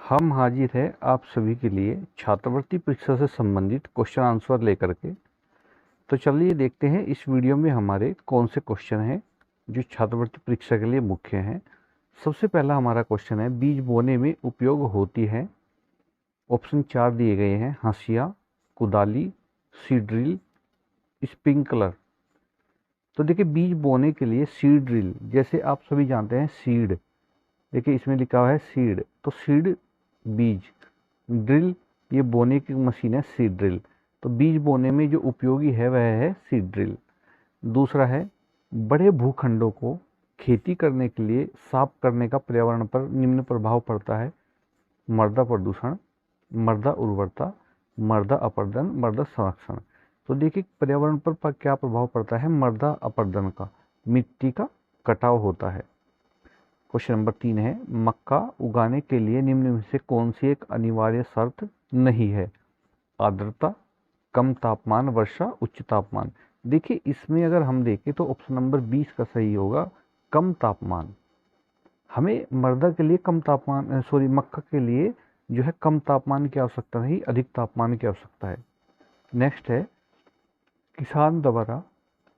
हम हाजिर हैं आप सभी के लिए छात्रवृत्ति परीक्षा से संबंधित क्वेश्चन आंसर लेकर के। तो चलिए देखते हैं इस वीडियो में हमारे कौन से क्वेश्चन हैं जो छात्रवृत्ति परीक्षा के लिए मुख्य हैं। सबसे पहला हमारा क्वेश्चन है, बीज बोने में उपयोग होती है। ऑप्शन 4 दिए गए हैं, हंसिया, कुदाली, सीड ड्रिल, स्प्रिंकलर। तो देखिए, बीज बोने के लिए सीड ड्रिल, जैसे आप सभी जानते हैं सीड, देखिए इसमें लिखा हुआ है सीड, तो सीड बीज, ड्रिल ये बोने की मशीन है सीड ड्रिल। तो बीज बोने में जो उपयोगी है वह है सीड ड्रिल। दूसरा है, बड़े भूखंडों को खेती करने के लिए साफ करने का पर्यावरण पर निम्न प्रभाव पड़ता है। मृदा प्रदूषण, मृदा उर्वरता, मृदा अपरदन, मृदा संरक्षण। तो देखिए पर्यावरण पर क्या प्रभाव पड़ता है, मृदा अपरदन का, मिट्टी का कटाव होता है। क्वेश्चन नंबर 3 है, मक्का उगाने के लिए निम्न में से कौन सी एक अनिवार्य शर्त नहीं है। आर्द्रता, कम तापमान, वर्षा, उच्च तापमान। देखिए इसमें अगर हम देखें तो ऑप्शन नंबर 20 का सही होगा, कम तापमान। हमें मृदा के लिए कम तापमान, मक्का के लिए जो है कम तापमान की आवश्यकता नहीं, अधिक तापमान की आवश्यकता है। नेक्स्ट है, किसान द्वारा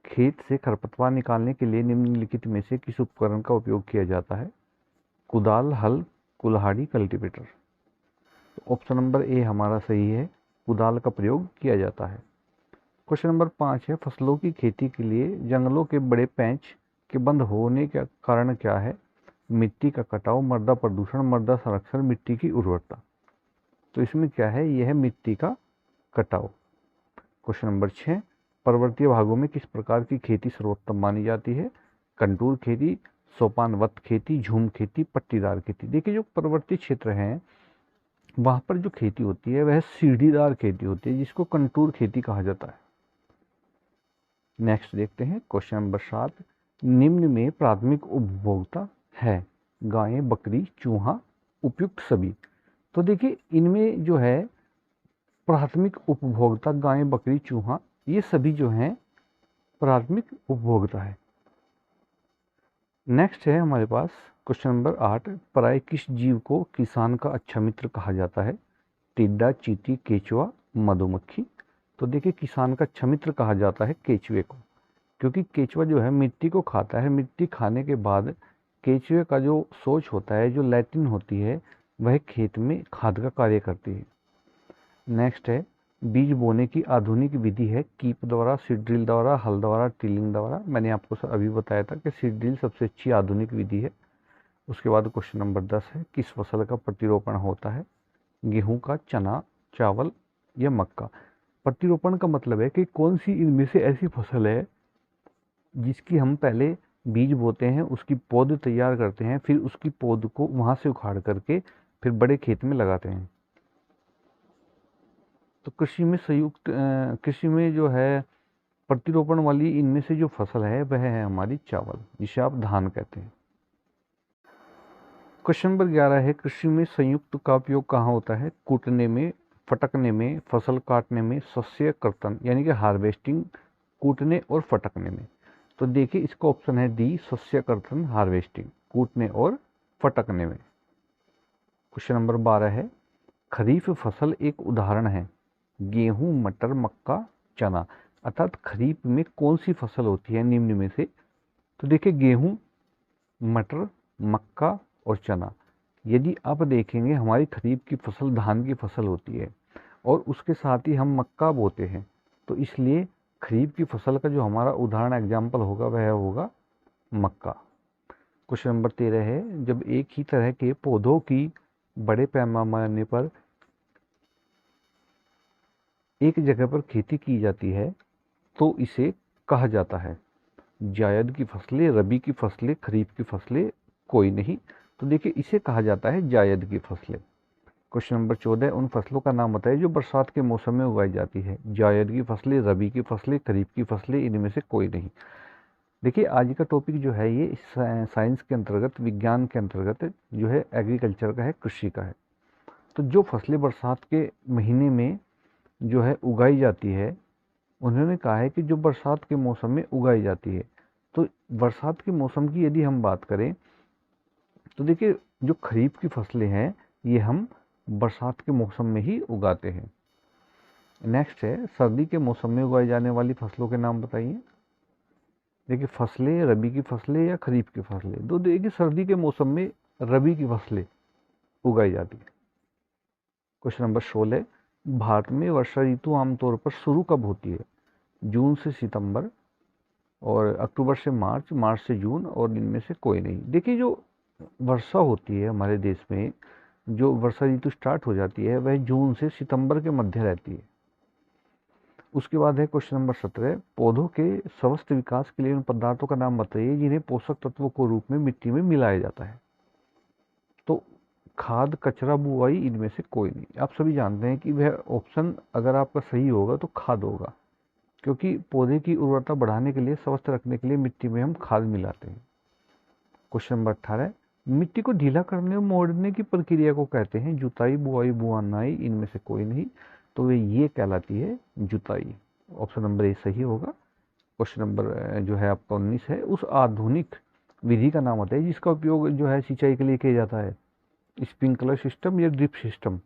खेत से खरपतवार निकालने के लिए निम्नलिखित में से किस उपकरण का उपयोग किया जाता है। कुदाल, हल, कुल्हाड़ी, कल्टीवेटर। तो ऑप्शन नंबर ए हमारा सही है, कुदाल का प्रयोग किया जाता है। क्वेश्चन नंबर 5 है, फसलों की खेती के लिए जंगलों के बड़े पैंच के बंद होने का कारण क्या है। मिट्टी का कटाव, मृदा प्रदूषण, मृदा संरक्षण, मिट्टी की उर्वरता। तो इसमें क्या है, यह है मिट्टी का कटाव। क्वेश्चन नंबर 6, पर्वतीय भागों में किस प्रकार की खेती सर्वोत्तम मानी जाती है। कंटूर खेती, सोपानवत खेती, झूम खेती, पट्टीदार खेती। देखिए जो पर्वतीय क्षेत्र हैं वहाँ पर जो खेती होती है वह सीढ़ीदार खेती होती है, जिसको कंटूर खेती कहा जाता है। नेक्स्ट देखते हैं क्वेश्चन नंबर 7, निम्न में प्राथमिक उपभोक्ता है। गाय, बकरी, चूहा, उपयुक्त सभी। तो देखिए इनमें जो है प्राथमिक उपभोक्ता गाय, बकरी, चूहा, ये सभी जो हैं प्राथमिक उपभोक्ता है। नेक्स्ट है हमारे पास क्वेश्चन नंबर 8, प्राय किस जीव को किसान का अच्छा मित्र कहा जाता है। टिड्डा, चींटी, केचुआ, मधुमक्खी। तो देखिए किसान का अच्छा मित्र कहा जाता है केचुए को, क्योंकि केचुआ जो है मिट्टी को खाता है। मिट्टी खाने के बाद केचुए का जो सोच होता है, जो लैटिन होती है, वह खेत में खाद का कार्य करती है। नेक्स्ट है, बीज बोने की आधुनिक विधि है कीप द्वारा, सीड ड्रिल द्वारा, हल द्वारा, टिलिंग द्वारा। मैंने आपको अभी बताया था कि सीड ड्रिल सबसे अच्छी आधुनिक विधि है। उसके बाद क्वेश्चन नंबर 10 है, किस फसल का प्रतिरोपण होता है। गेहूं का, चना, चावल या मक्का। प्रतिरोपण का मतलब है कि कौन सी इनमें से ऐसी फसल है जिसकी हम पहले बीज बोते हैं, उसकी पौध तैयार करते हैं, फिर उसकी पौध को वहां से उखाड़ करके फिर बड़े खेत में लगाते हैं। तो कृषि में जो है प्रतिरोपण वाली इनमें से जो फसल है वह है हमारी चावल, जिसे आप धान कहते हैं। क्वेश्चन नंबर 11 है, कृषि में संयुक्त का उपयोग कहाँ होता है। कूटने में, फटकने में, फसल काटने में, शस्य कर्तन यानी कि हार्वेस्टिंग, कूटने और फटकने में। तो देखिए इसका ऑप्शन है डी, शस्य कर्तन, हार्वेस्टिंग, कूटने और फटकने में। क्वेश्चन नंबर 12 है, खरीफ फसल एक उदाहरण है। गेहूं, मटर, मक्का, चना। अर्थात खरीफ में कौन सी फसल होती है निम्न में से। तो देखिए गेहूं, मटर, मक्का और चना। यदि आप देखेंगे हमारी खरीफ की फसल धान की फसल होती है और उसके साथ ही हम मक्का बोते हैं, तो इसलिए खरीफ की फसल का जो हमारा उदाहरण एग्जाम्पल होगा वह होगा मक्का। क्वेश्चन नंबर 13 है, जब एक ही तरह के पौधों की बड़े पैमाने पर एक जगह पर खेती की जाती है तो इसे कहा जाता है। जायद की फसलें, रबी की फसलें, खरीफ की फसलें, कोई नहीं। तो देखिए इसे कहा जाता है जायद की फसलें। क्वेश्चन नंबर 14, उन फसलों का नाम बताइए जो बरसात के मौसम में उगाई जाती है। जायद की फसलें, रबी की फसलें, खरीफ की फसलें, इनमें से कोई नहीं। देखिए आज का टॉपिक जो है ये साइंस के अंतर्गत, विज्ञान के अंतर्गत जो है एग्रीकल्चर का है, कृषि का है। तो जो फसलें बरसात के महीने में जो है उगाई जाती है, उन्होंने कहा है कि जो बरसात के मौसम में उगाई जाती है। तो बरसात के मौसम की यदि हम बात करें तो देखिए जो खरीफ की फसलें हैं ये हम बरसात के मौसम में ही उगाते हैं। नेक्स्ट है, सर्दी के मौसम में उगाई जाने वाली फसलों के नाम बताइए। देखिए, फसलें रबी की फसलें या खरीफ की फसलें। तो देखिए, सर्दी के मौसम में रबी की फसलें उगाई जाती है। क्वेश्चन नंबर 16, भारत में वर्षा ऋतु आमतौर पर शुरू कब होती है? जून से सितंबर, और अक्टूबर से मार्च, मार्च से जून, और इनमें से कोई नहीं। देखिए, जो वर्षा होती है हमारे देश में, जो वर्षा ऋतु स्टार्ट हो जाती है वह जून से सितंबर के मध्य रहती है। उसके बाद है क्वेश्चन नंबर 17, पौधों के स्वस्थ विकास के लिए उन पदार्थों का नाम बताइए जिन्हें पोषक तत्वों के रूप में मिट्टी में मिलाया जाता है। तो खाद, कचरा, बुआई, इनमें से कोई नहीं। आप सभी जानते हैं कि वह ऑप्शन अगर आपका सही होगा तो खाद होगा, क्योंकि पौधे की उर्वरता बढ़ाने के लिए, स्वस्थ रखने के लिए मिट्टी में हम खाद मिलाते हैं। क्वेश्चन नंबर 18, मिट्टी को ढीला करने और मोड़ने की प्रक्रिया को कहते हैं जुताई, बुआई, बुआनाई, इनमें से कोई नहीं। तो वे ये कहलाती है जुताई। ऑप्शन नंबर ए सही होगा। क्वेश्चन नंबर जो है आपका 19 है, उस आधुनिक विधि का नाम बताइए जिसका उपयोग जो है सिंचाई के लिए किया जाता है। स्प्रिंकलर सिस्टम या ड्रिप सिस्टम,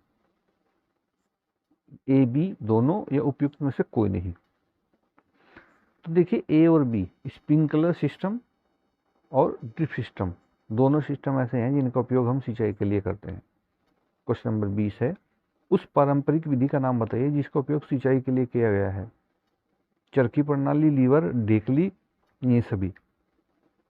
ए बी दोनों या उपयुक्त में से कोई नहीं। तो देखिए, ए और बी, स्प्रिंकलर सिस्टम और ड्रिप सिस्टम, दोनों सिस्टम ऐसे हैं जिनका उपयोग हम सिंचाई के लिए करते हैं। क्वेश्चन नंबर 20 है, उस पारंपरिक विधि का नाम बताइए जिसका उपयोग सिंचाई के लिए किया गया है। चरखी प्रणाली, लीवर, ढेकली, ये सभी।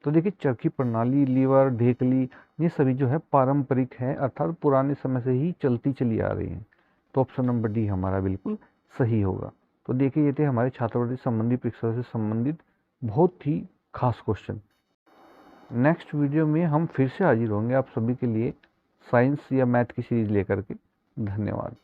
तो देखिए, चरखी प्रणाली, लीवर, ढेकली, ये सभी जो है पारंपरिक है, अर्थात पुराने समय से ही चलती चली आ रही हैं। तो ऑप्शन नंबर डी हमारा बिल्कुल सही होगा। तो देखिए, ये थे हमारे छात्रवृत्ति संबंधी परीक्षा से संबंधित बहुत ही खास क्वेश्चन। नेक्स्ट वीडियो में हम फिर से हाजिर होंगे आप सभी के लिए साइंस या मैथ की सीरीज लेकर के। धन्यवाद।